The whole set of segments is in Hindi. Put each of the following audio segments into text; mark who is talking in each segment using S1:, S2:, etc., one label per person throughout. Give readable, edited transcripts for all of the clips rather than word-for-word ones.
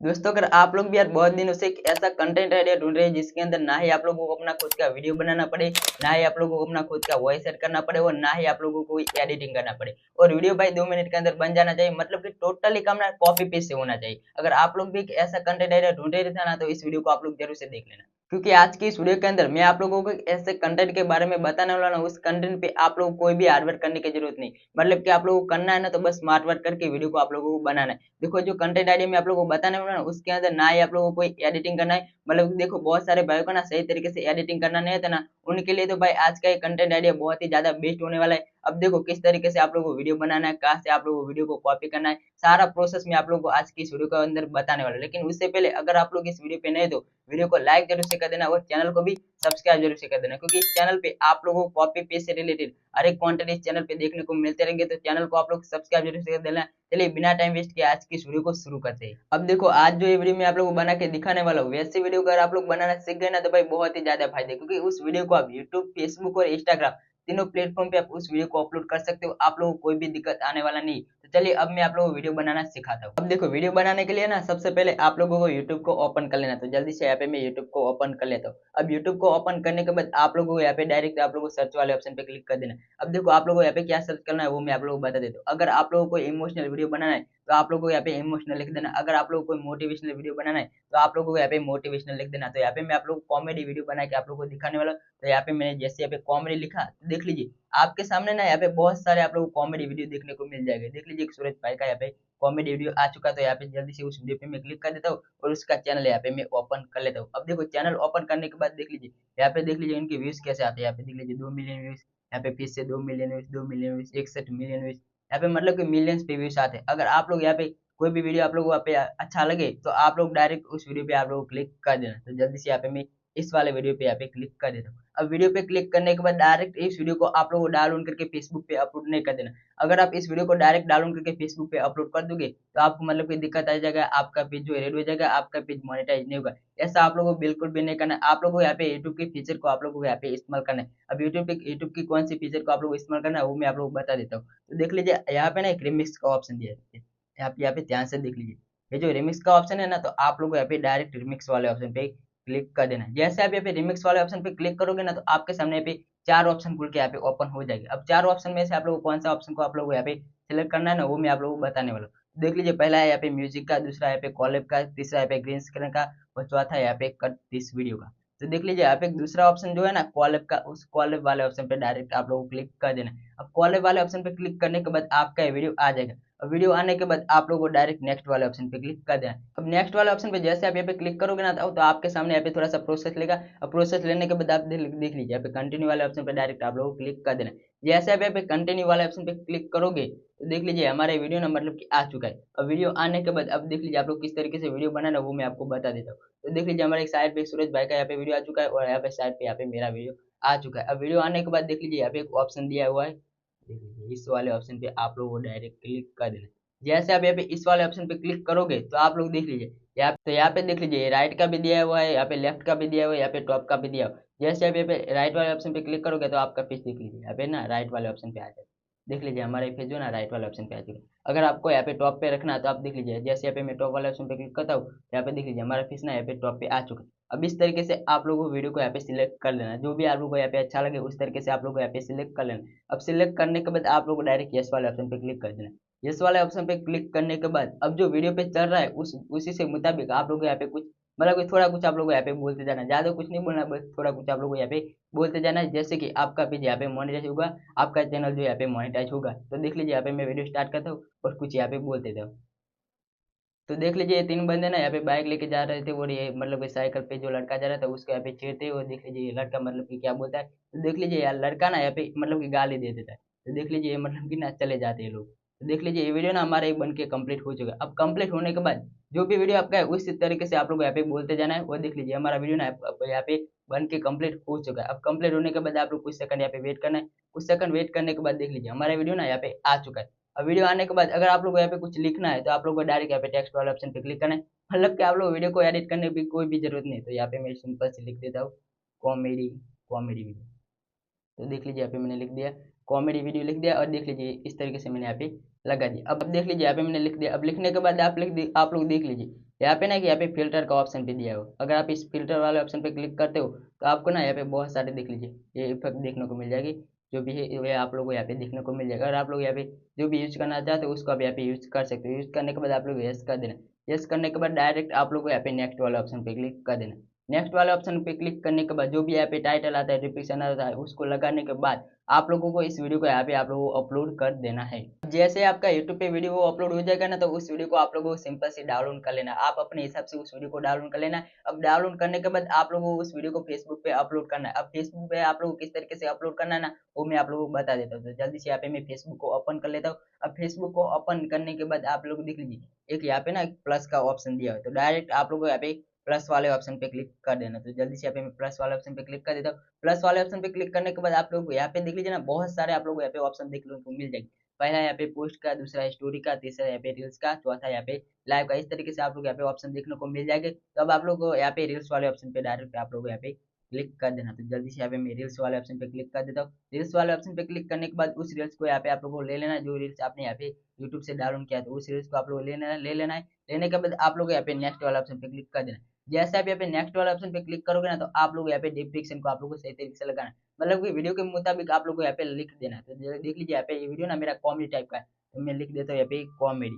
S1: दोस्तों, अगर आप लोग भी यार बहुत दिनों से एक ऐसा कंटेंट आइडिया ढूंढ रहे हैं जिसके अंदर ना ही आप लोगों को अपना खुद का वीडियो बनाना पड़े, ना ही आप लोगों को अपना खुद का वॉइस सेट करना पड़े और ना ही आप लोगों को एडिटिंग करना पड़े और वीडियो भाई 2 मिनट के अंदर बन जाना चाहिए, मतलब कि टोटली काम ना कॉपी पेस्ट से होना चाहिए। अगर आप लोग भी एक ऐसा कंटेंट आइडिया ढूंढ रहे थे ना, तो इस वीडियो को आप लोग जरूर से देख लेना, क्योंकि आज की इस वीडियो के अंदर मैं आप लोगों को एक ऐसे कंटेंट के बारे में बताने वाला हूँ। उस कंटेंट पे आप लोगों को कोई भी हार्ड वर्क करने की जरूरत नहीं, मतलब कि आप लोगों को करना है ना, तो बस स्मार्ट वर्क करके वीडियो को आप लोगों को बनाना है। देखो, जो कंटेंट आइडिया मैं आप लोगों को बताने वाला हूँ उसके अंदर ना ही आप लोगों को कोई एडिटिंग करना है, मतलब देखो बहुत सारे भाइयों को ना सही तरीके से एडिटिंग करना नहीं आता ना, उनके लिए तो भाई आज का ये कंटेंट आइडिया बहुत ही ज्यादा बेस्ट होने वाला है। अब देखो किस तरीके से आप लोगों को वीडियो बनाना है, कहाँ से आप लोगों को वीडियो को कॉपी करना है, सारा प्रोसेस मैं आप लोगों को आज की इस वीडियो के अंदर बताने वाला हूँ। लेकिन उससे पहले अगर आप लोग इस वीडियो पे नए, तो वीडियो को लाइक जरूर से कर देना और चैनल को भी सब्सक्राइब जरूर से कर देना, क्योंकि इस चैनल पे आप लोगों को कॉपी पेस्ट से रिलेटेड हर एक कंटेंट इस चैनल पे देखने को मिलते रहेंगे, तो चैनल को आप लोग सब्सक्राइब जरूर से कर देना। चलिए बिना टाइम वेस्ट किए आज की इस वीडियो को शुरू करते हैं। अब देखो, आज जो ये वीडियो मैं आप लोगों को बना के दिखाने वाला हूँ, वैसे वीडियो अगर आप लोग बनाना सीख गए ना, तो भाई बहुत ही ज्यादा फायदे, क्योंकि उस वीडियो को आप यूट्यूब, फेसबुक और इंस्टाग्राम तीनों प्लेटफॉर्म पे आप उस वीडियो को अपलोड कर सकते हो। आप लोगों को कोई भी दिक्कत आने वाला नहीं। तो चलिए अब मैं आप लोगों को वीडियो बनाना सिखाता हूँ। अब देखो, वीडियो बनाने के लिए ना सबसे पहले आप लोगों को यूट्यूब को ओपन कर लेना। तो जल्दी से यहाँ पे मैं यूट्यूब को ओपन कर लेता हूँ। अब यूट्यूब को ओपन करने के बाद आप लोगों को यहाँ पे डायरेक्ट आप लोगों को सर्च वाले ऑप्शन पे क्लिक कर देना। अब देखो, आप लोगों को यहाँ पे क्या सर्च करना है वो मैं आप लोगों को बता देता हूँ। अगर आप लोगों को इमोशनल वीडियो बनाना है, तो आप लोगों को यहाँ पे इमोशनल लिख देना। अगर आप लोगों को मोटिवेशनल वीडियो बनाना है, तो आप लोगों को यहाँ पे मोटिवेशनल लिख देना। तो यहाँ पे मैं आप लोगों को कॉमेडी वीडियो बना के आप लोगों को दिखाने वाला हूँ। तो यहाँ पे मैंने जैसे यहाँ पे कॉमेडी लिखा, तो देख लीजिए आपके सामने ना यहाँ पे बहुत सारे आप लोगों को कॉमेडी वीडियो देखने को मिल जाएगा। देख लीजिए, एक सूरज भाई का यहाँ पे कॉमेडी वीडियो आ चुका। तो यहाँ पे जल्दी से उस वीडियो पे मैं क्लिक कर देता हूँ और उसका चैनल यहाँ पे मैं ओपन कर लेता हूँ। अब देखो, चैनल ओपन करने के बाद देख लीजिए यहाँ पे, देख लीजिए इनके व्यूज कैसे आते हैं। यहाँ पे देख लीजिए 2 मिलियन व्यूज, यहाँ पे फिर से 2 million views, 2 million views, 61 million views, यहाँ पे मतलब कि मिलियंस पे व्यूज आते हैं। अगर आप लोग यहाँ पे कोई भी वीडियो आप लोगों को यहाँ पे अच्छा लगे, तो आप लोग डायरेक्ट उस वीडियो पे आप लोग क्लिक कर देना। तो जल्दी से यहाँ पे मैं इस वाले वीडियो पे यहाँ पे क्लिक कर देता हूँ। अब वीडियो पे क्लिक करने के बाद डायरेक्ट इस वीडियो को आप लोगों को डाउनलोड करके फेसबुक पे अपलोड नहीं कर देना। अगर आप इस वीडियो को डायरेक्ट डाउनलोड करके फेसबुक पे अपलोड कर दोगे, तो आपको मतलब कोई दिक्कत आ जाएगा, आपका पेज जो है रेड हो जाएगा, आपका पेज मोनेटाइज नहीं होगा। ऐसा आप लोगों को बिल्कुल भी नहीं करना है। आप लोगों को यहाँ पे यूट्यूब के फीचर को आप लोगों को यहाँ पे इस्तेमाल करना है। अब यूट्यूब की कौन सी फीचर को आप लोगों को इस्तेमाल करना है वो मैं आप लोगों को बता देता हूँ। तो देख लीजिए यहाँ पे ना एक रिमिक्स का ऑप्शन दिया है, यहाँ पे ध्यान से देख लीजिए। ये जो रिमिक्स का ऑप्शन है ना, तो आप लोगों को यहाँ पे डायरेक्ट रिमिक्स वाले ऑप्शन पे क्लिक कर देना है। जैसे आप यहाँ पे रिमिक्स वाले ऑप्शन पे क्लिक करोगे ना, तो आपके सामने यहाँ पे चार ऑप्शन खुल के यहाँ पे ओपन हो जाएगी। अब चार ऑप्शन में से आप लोगों को कौन सा ऑप्शन को आप लोगों को यहाँ पे सिलेक्ट करना है ना, वो मैं आप लोगों को बताने वाला हूँ। देख लीजिए, पहला है यहाँ पे म्यूजिक का, दूसरा यहाँ पे कॉलेब का, तीसरा यहाँ पे ग्रीन स्क्रीन का और चौथा यहाँ पे कट दिस वीडियो का। तो देख लीजिए यहाँ पे दूसरा ऑप्शन जो है ना कॉलेब का, उस कॉलेब वाले ऑप्शन पे डायरेक्ट आप लोगों को क्लिक कर देना है। अब कॉलेब वाले ऑप्शन पे क्लिक करने के बाद आपका ये वीडियो आ जाएगा। और वीडियो आने के बाद आप लोगों को डायरेक्ट नेक्स्ट वाले ऑप्शन पे क्लिक कर देना है। अब नेक्स्ट वाले ऑप्शन पे जैसे आप यहाँ पे क्लिक करोगे ना, तो आपके सामने यहाँ पे थोड़ा सा प्रोसेस लेगा। और प्रोसेस लेने के बाद आप देख लीजिए यहाँ पे कंटिन्यू वाले ऑप्शन पे डायरेक्ट आप लोगों को क्लिक कर देना है। जैसे आप यहाँ पे कंटिन्यू वाले ऑप्शन पे क्लिक करोगे, तो देख लीजिए हमारा वीडियो ना मतलब कि आ चुका है। और वीडियो आने के बाद अब देख लीजिए आप लोग किस तरीके से वीडियो बनाना है वो मैं आपको बता देता हूँ। तो देख लीजिए हमारे एक साइड पे सूरज भाई का यहाँ पे वीडियो आ चुका है और यहाँ पे साइड पे यहाँ पे मेरा वीडियो आ चुका है। अब वीडियो आने के बाद देख लीजिए यहाँ पे एक ऑप्शन दिया हुआ है, देख लीजिए इस वाले ऑप्शन पे आप लोगों को डायरेक्ट क्लिक कर देना है। जैसे आप यहाँ पे इस वाले ऑप्शन पे क्लिक करोगे, तो आप लोग देख लीजिए यहाँ पे देख लीजिए राइट का भी दिया हुआ है, यहाँ पे लेफ्ट का भी दिया हुआ है, यहाँ पे टॉप का भी दिया हुआ है। जैसे आप यहाँ पे राइट वाले ऑप्शन पे क्लिक करोगे, तो आपका पेज देख लीजिए यहाँ पे ना राइट वाले ऑप्शन पे आ जाएगा। देख लीजिए हमारा पेज जो है ना राइट वाले ऑप्शन पे आ चुका है। अगर आपको यहाँ पे टॉप पे रखना है, तो आप देख लीजिए जैसे यहाँ पे मैं टॉप वाले ऑप्शन पे क्लिक करता हूँ, यहाँ पे देख लीजिए हमारा पेज ना यहाँ पे टॉप पे आ चुका है। अब इस तरीके से आप लोगों को वीडियो को यहाँ पे सिलेक्ट कर लेना है। जो भी आप लोगों को यहाँ पे अच्छा लगे उस तरीके से आप लोगों को यहाँ पे सिलेक्ट कर लेना है। अब सिलेक्ट करने के बाद आप लोगों को डायरेक्ट यस वाले ऑप्शन पे क्लिक कर देना है। यस वाले ऑप्शन पे क्लिक करने के बाद अब जो वीडियो पे चल रहा है उसी से मुताबिक आप लोग यहाँ पे कुछ मतलब कि थोड़ा कुछ आप लोग यहाँ पे बोलते जाना है। ज्यादा कुछ नहीं बोलना, बस थोड़ा कुछ आप लोग यहाँ पे बोलते जाना है, जैसे कि आपका पेज यहाँ पे मोनेटाइज होगा, आपका चैनल जो यहाँ पे मोनेटाइज होगा। तो देख लीजिए यहाँ पे मैं वीडियो स्टार्ट करता हूँ और कुछ यहाँ पे बोलते जाओ। तो देख लीजिए ये तीन बंदे ना यहाँ पे बाइक लेके जा रहे थे और ये मतलब कि साइकिल पे जो लड़का जा रहा था उसको यहाँ पे छेड़ते हुए देख लीजिए ये लड़का मतलब कि क्या बोलता है। तो देख लीजिए यार लड़का ना यहाँ पे मतलब कि गाली दे देता है। तो देख लीजिए ये मतलब कि ना चले जाते हैं लोग। तो देख लीजिए ये वीडियो ना हमारा एक बन के कंप्लीट हो चुका है। अब कंप्लीट होने के बाद जो भी वीडियो आपका है उसी तरीके से आप लोग यहाँ पे बोलते जाना है। और देख लीजिए हमारा वीडियो ना यहाँ पे बन के कंप्लीट हो चुका है। अब कंप्लीट होने के बाद आप लोग कुछ सेकंड यहाँ पे वेट करना है। कुछ सेकंड वेट करने के बाद देख लीजिए हमारा वीडियो ना यहाँ पे आ चुका है। अब वीडियो आने के बाद अगर आप लोग को यहाँ पे कुछ लिखना है, तो आप लोग को डायरेक्ट यहाँ पे टेक्स्ट वाले ऑप्शन पे क्लिक करना है। मतलब कि आप लोग वीडियो को एडिट करने की कोई भी जरूरत नहीं। तो यहाँ पे मैं सिंपल से लिख देता हूँ कॉमेडी कॉमेडी वीडियो। तो देख लीजिए यहाँ पे मैंने लिख दिया कॉमेडी वीडियो लिख दिया। और देख लीजिए इस तरीके से मैंने यहाँ पे लगा दिया। अब देख लीजिए यहाँ पे मैंने लिख दिया। अब लिखने के बाद आप लोग देख लीजिए यहाँ पे ना कि यहाँ पे फिल्टर का ऑप्शन भी दिया हो, अगर आप इस फिल्टर वाले ऑप्शन पे क्लिक करते हो तो आपको ना यहाँ पे बहुत सारे देख लीजिए ये इफेक्ट देखने को मिल जाएगी, जो भी है ये आप लोगों को यहाँ पे देखने को मिल जाएगा। अगर आप लोग यहाँ पे जो भी यूज करना चाहते हो उसको आप यहाँ पे यूज कर सकते हो। यूज करने के बाद आप लोग यस कर देना। यस करने के बाद डायरेक्ट आप लोग को यहाँ पे नेक्स्ट वाले ऑप्शन पे क्लिक कर देना। नेक्स्ट वाले ऑप्शन पे क्लिक करने के बाद जो भी यहाँ पे टाइटल आता है, डिस्क्रिप्शन आता है, उसको लगाने के बाद आप लोगों को इस वीडियो को यहाँ पे आप लोगों को अपलोड कर देना है। जैसे आपका यूट्यूब पे वीडियो अपलोड हो जाएगा ना, तो उस वीडियो को आप लोगों को सिंपल से डाउनलोड कर लेना। आप अपने हिसाब से उस वीडियो को डाउनलोड कर लेना। अब डाउनलोड करने के बाद आप लोगों को उस वीडियो को फेसबुक पे अपलोड करना है। अब फेसबुक पे आप लोगों को किस तरीके से अपलोड करना है ना, वो मैं आप लोगों को बता देता हूँ। तो जल्दी से यहाँ पे मैं फेसबुक को ओपन कर लेता हूँ। अब फेसबुक को ओपन करने के बाद आप लोग देख लीजिए एक यहाँ पे ना एक प्लस का ऑप्शन दिया है, तो डायरेक्ट आप लोगों को यहाँ पे प्लस वाले ऑप्शन पे क्लिक कर देना। तो जल्दी से यहाँ पे मैं प्लस वाले ऑप्शन पे क्लिक कर देता हूँ। प्लस वाले ऑप्शन पे क्लिक करने के बाद आप लोग यहाँ पे देख लीजिए ना, बहुत सारे आप लोगों को यहाँ पे ऑप्शन देखने को मिल जाएंगे। पहला यहाँ पे पोस्ट का, दूसरा स्टोरी का, तीसरा यहाँ पे रील्स का, चौथा यहाँ पे लाइव का। इस तरीके से आप लोग यहाँ पे ऑप्शन देखने को मिल जाएंगे। तो अब आप लोग को यहाँ पे रील्स वाले ऑप्शन पे डायरेक्ट आप लोग यहाँ पे क्लिक कर देना। तो जल्दी से यहाँ पे मैं रील्स वाले ऑप्शन पे क्लिक कर देता हूँ। रील्स वाले ऑप्शन पे क्लिक करने के बाद उस रील्स को यहाँ पे आप लोग को ले लेना है, जो रील्स आपने यहाँ पे यूट्यूब से डाउनलोड किया, तो उस रील्स को आप लोग ले लेना है। लेने के बाद आप लोग यहाँ पे नेक्स्ट वाला ऑप्शन पे क्लिक कर देना। जैसे आप यहाँ पे नेक्स्ट वाला ऑप्शन पे क्लिक करोगे ना, तो आप लोग यहाँ पे डिस्क्रिप्शन को आप लोग को सही तरीके से लगाना है, मतलब कि वीडियो के मुताबिक आप लोग को यहाँ पे लिख देना है। तो देख लीजिए यहाँ पे ये वीडियो ना मेरा कॉमेडी टाइप का है, तो मैं लिख देता हूँ यहाँ पे कॉमेडी।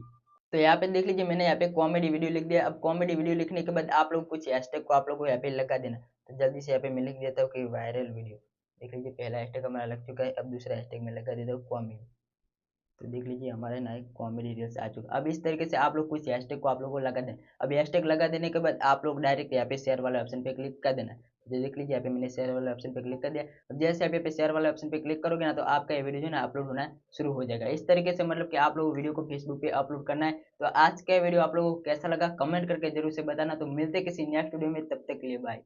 S1: तो यहाँ पे देख लीजिए मैंने यहाँ पे कॉमेडी वीडियो लिख दिया। अब कॉमेडी वीडियो लिखने के बाद आप लोग कुछ हैशटैग को आप लोग को यहाँ पे लगा देना। तो जल्दी से यहाँ पे मैं लिख देता हूँ कि वायरल वीडियो। देख लीजिए पहला हैशटैग हमारा लग चुका है। अब दूसरा हैशटैग में लगा देता हूँ कॉमेडी। तो देख लीजिए हमारे ना एक कॉमेडी रील्स आ चुका। अब इस तरीके से आप लोग कुछ हैशटैग को आप लोगों को लगा देना। अब हैशटैग लगा देने के बाद आप लोग डायरेक्ट यहाँ पे शेयर वाले ऑप्शन पे क्लिक कर देना। तो देख लीजिए यहाँ पे मैंने शेयर वाले ऑप्शन पे क्लिक कर दिया। अब जैसे आप यहाँ पे शेयर वाले ऑप्शन पे क्लिक करोगे ना, तो आपका ये वीडियो जो है ना अपलोड होना शुरू हो जाएगा। इस तरीके से मतलब कि आप लोग वीडियो को फेसबुक पे अपलोड करना है। तो आज का वीडियो आप लोगों को कैसा लगा कमेंट करके जरूर से बताना। तो मिलते किसी नेक्स्ट वीडियो में, तब तक के लिए बाय।